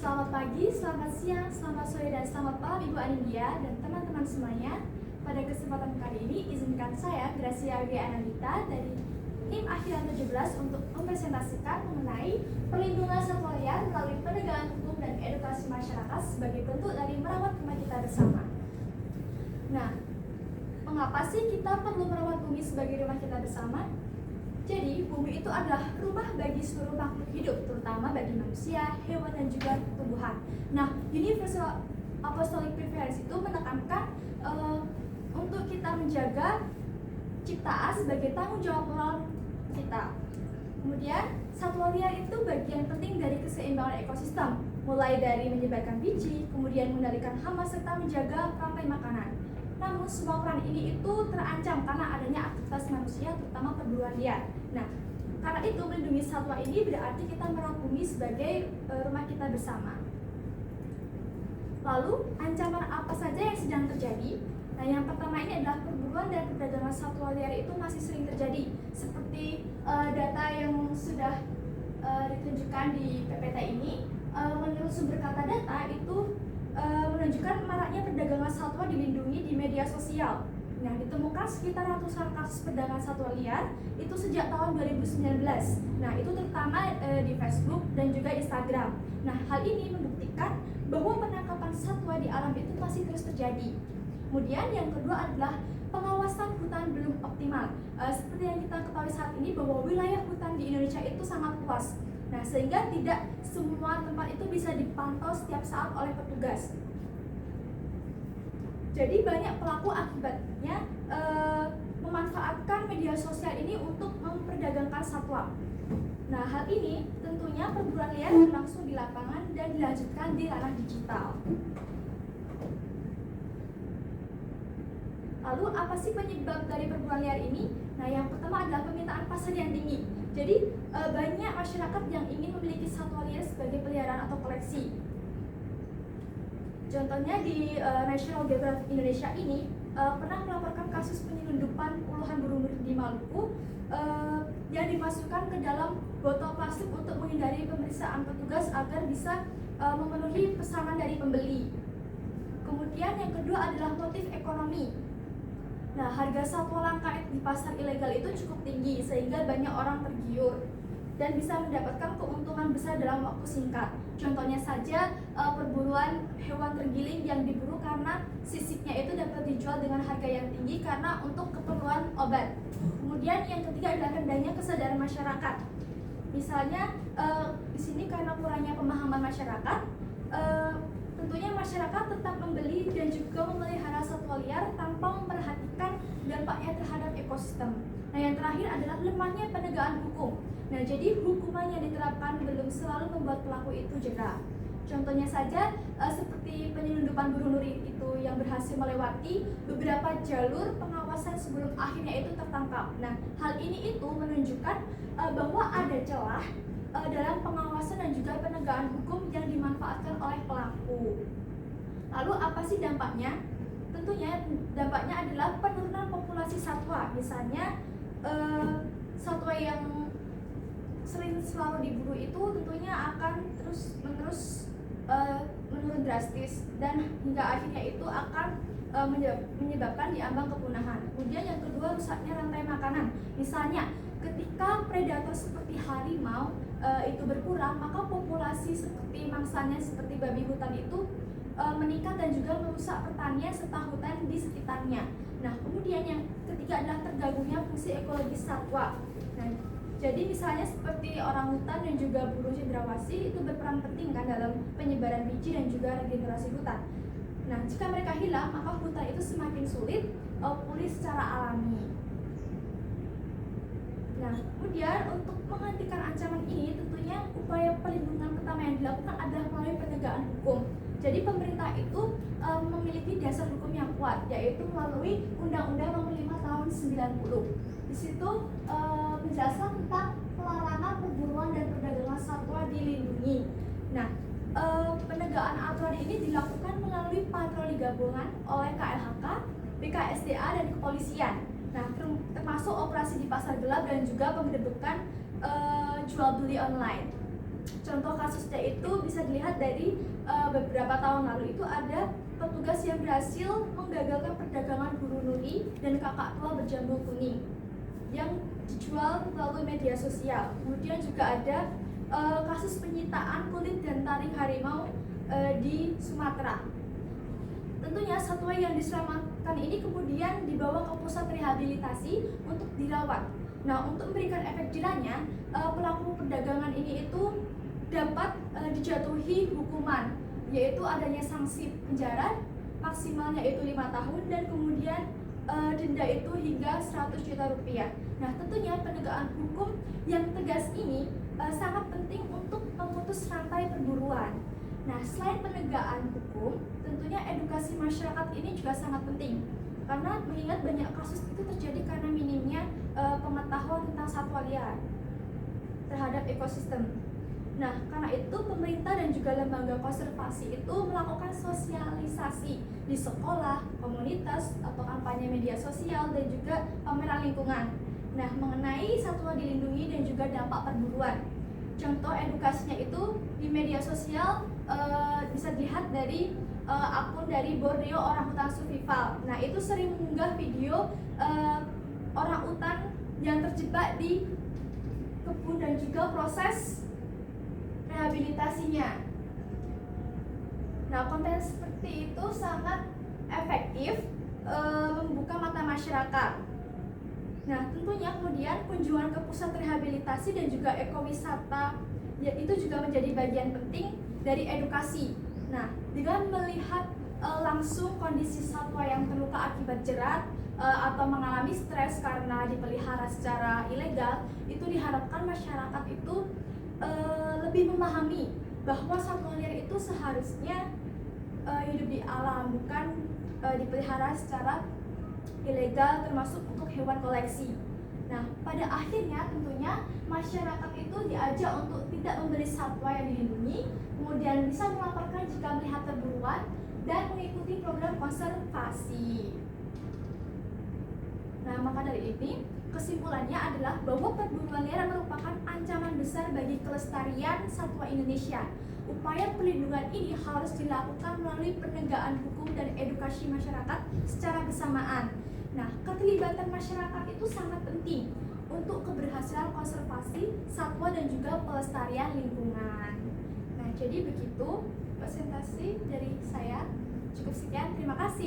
Selamat pagi, selamat siang, selamat sore, dan selamat malam Ibu Anindya dan teman-teman semuanya. Pada kesempatan kali ini, izinkan saya, Gracia W. Analita dari tim Akhiran 17 untuk mempresentasikan mengenai perlindungan satwa liar melalui penegakan hukum dan edukasi masyarakat sebagai bentuk dari merawat rumah kita bersama. Nah, mengapa sih kita perlu merawat bumi sebagai rumah kita bersama? Jadi, bumi itu adalah rumah bagi seluruh makhluk hidup, terutama bagi manusia, hewan, dan juga tumbuhan. Nah, Universal Apostolic Preference itu menekankan untuk kita menjaga ciptaan sebagai tanggung jawab moral kita. Kemudian, satwa liar itu bagian penting dari keseimbangan ekosistem, mulai dari menyebarkan biji, kemudian mengendalikan hama, serta menjaga rantai makanan. Namun semua peran ini itu terancam karena adanya aktivitas manusia, terutama perburuan liar. Nah, karena itu melindungi satwa ini berarti kita merawat bumi sebagai rumah kita bersama. Lalu, ancaman apa saja yang sedang terjadi? Nah, yang pertama ini adalah perburuan dan perdagangan satwa liar itu masih sering terjadi. Seperti data yang sudah ditunjukkan di PPT ini, menurut sumber kata data itu menunjukkan maraknya perdagangan satwa dilindungi di media sosial. Nah, ditemukan sekitar ratusan kasus perdagangan satwa liar itu sejak tahun 2019. Nah, itu terutama di Facebook dan juga Instagram. Nah, hal ini membuktikan bahwa penangkapan satwa di alam itu masih terus terjadi. Kemudian yang kedua adalah pengawasan hutan belum optimal. Seperti yang kita ketahui saat ini bahwa wilayah hutan di Indonesia itu sangat luas. Nah, sehingga tidak semua tempat itu bisa dipantau setiap saat oleh petugas. Jadi banyak pelaku akibatnya memanfaatkan media sosial ini untuk memperdagangkan satwa. Nah, hal ini tentunya perburuan liar berlangsung di lapangan dan dilanjutkan di ranah digital. Lalu apa sih penyebab dari perburuan liar ini? Nah, yang pertama adalah permintaan pasar yang tinggi. Jadi banyak masyarakat yang ingin memiliki satwa liar sebagai peliharaan atau koleksi. Contohnya di National Geographic Indonesia ini pernah melaporkan kasus penyelundupan puluhan burung di Maluku yang dimasukkan ke dalam botol plastik untuk menghindari pemeriksaan petugas agar bisa memenuhi pesanan dari pembeli. Kemudian yang kedua adalah motif ekonomi. Nah, harga satwa langka di pasar ilegal itu cukup tinggi sehingga banyak orang tergiur dan bisa mendapatkan keuntungan besar dalam waktu singkat. Contohnya saja perburuan hewan tergiling yang diburu karena sisiknya itu dapat dijual dengan harga yang tinggi karena untuk keperluan obat. Kemudian yang ketiga adalah rendahnya kesadaran masyarakat. Misalnya di sini karena kurangnya pemahaman masyarakat, tentunya masyarakat tetap membeli dan juga memelihara satwa liar tanpa memperhatikan dampaknya terhadap ekosistem. Nah, yang terakhir adalah lemahnya penegakan hukum. Nah, jadi hukuman yang diterapkan belum selalu membuat pelaku itu jera. Contohnya saja seperti penyelundupan burung nuri itu yang berhasil melewati beberapa jalur pengawasan sebelum akhirnya itu tertangkap. Nah, hal ini itu menunjukkan bahwa ada celah dalam pengawasan dan juga penegakan hukum yang dimanfaatkan oleh pelaku. Lalu apa sih dampaknya? Tentunya dampaknya adalah penurunan populasi satwa. Misalnya satwa yang sering selalu diburu itu tentunya akan terus-menerus menurun drastis dan hingga akhirnya itu akan menyebabkan diambang kepunahan. Kemudian yang kedua, rusaknya rantai makanan. Misalnya ketika predator seperti harimau itu berkurang, maka populasi seperti mangsanya seperti babi hutan itu meningkat dan juga merusak pertanian serta hutan di sekitarnya. Nah, kemudian yang ketiga adalah terganggunya fungsi ekologis satwa. Nah, jadi misalnya seperti orang hutan dan juga burung cendrawasih itu berperan penting kan dalam penyebaran biji dan juga regenerasi hutan. Nah, jika mereka hilang, maka hutan itu semakin sulit pulih secara alami. Nah, kemudian untuk menghentikan ancaman ini, tentunya upaya pelindungan pertama yang dilakukan adalah melalui penegakan hukum. Jadi pemerintah itu memiliki dasar hukum yang kuat, yaitu melalui Undang-Undang Nomor 5 Tahun 90. Di situ menjelaskan tentang pelarangan perburuan dan perdagangan satwa dilindungi. Nah, penegakan aturan ini dilakukan melalui patroli gabungan oleh KLHK, BKSDA, dan kepolisian. Nah, termasuk operasi di pasar gelap dan juga penggerebekan jual beli online. Contoh kasusnya itu bisa dilihat dari beberapa tahun lalu itu ada petugas yang berhasil menggagalkan perdagangan guru nuri dan kakak tua berjambul kuning yang dijual melalui media sosial. Kemudian juga ada kasus penyitaan kulit dan taring harimau di Sumatera. Tentunya satwa yang diselamatkan ini kemudian dibawa ke pusat rehabilitasi untuk dirawat. Nah, untuk memberikan efek jerahnya, pelaku perdagangan ini itu dapat dijatuhi hukuman, yaitu adanya sanksi penjara maksimalnya itu 5 tahun dan kemudian denda itu hingga 100 juta rupiah. Nah, tentunya penegakan hukum yang tegas ini sangat penting untuk memutus rantai perburuan. Nah, selain penegakan hukum, tentunya edukasi masyarakat ini juga sangat penting karena mengingat banyak kasus itu terjadi karena minimnya pengetahuan tentang satwa liar terhadap ekosistem. Nah, karena itu pemerintah dan juga lembaga konservasi itu melakukan sosialisasi di sekolah, komunitas, atau kampanye media sosial dan juga pameran lingkungan. Nah, mengenai satwa dilindungi dan juga dampak perburuan. Contoh edukasinya itu di media sosial bisa dilihat dari akun dari Borneo Orangutan Survival. Nah, itu sering mengunggah video orangutan yang terjebak di kebun dan juga proses rehabilitasinya. Nah, konten seperti itu sangat efektif membuka mata masyarakat. Nah, tentunya kemudian kunjungan ke pusat rehabilitasi dan juga ekowisata ya, itu juga menjadi bagian penting dari edukasi. Nah, dengan melihat langsung kondisi satwa yang terluka akibat jerat atau mengalami stres karena dipelihara secara ilegal, itu diharapkan masyarakat itu lebih memahami bahwa satwa liar itu seharusnya hidup di alam, bukan dipelihara secara ilegal termasuk untuk hewan koleksi. Nah, pada akhirnya tentunya masyarakat itu diajak untuk tidak membeli satwa yang dilindungi, kemudian bisa melaporkan jika melihat perburuan dan mengikuti program konservasi. Nah, maka dari ini kesimpulannya adalah bahwa perburuan liar merupakan ancaman besar bagi kelestarian satwa Indonesia. Upaya perlindungan ini harus dilakukan melalui penegakan hukum dan edukasi masyarakat secara bersamaan. Nah, keterlibatan masyarakat itu sangat penting untuk keberhasilan konservasi satwa dan juga pelestarian lingkungan. Nah, jadi begitu presentasi dari saya. Cukup sekian, terima kasih.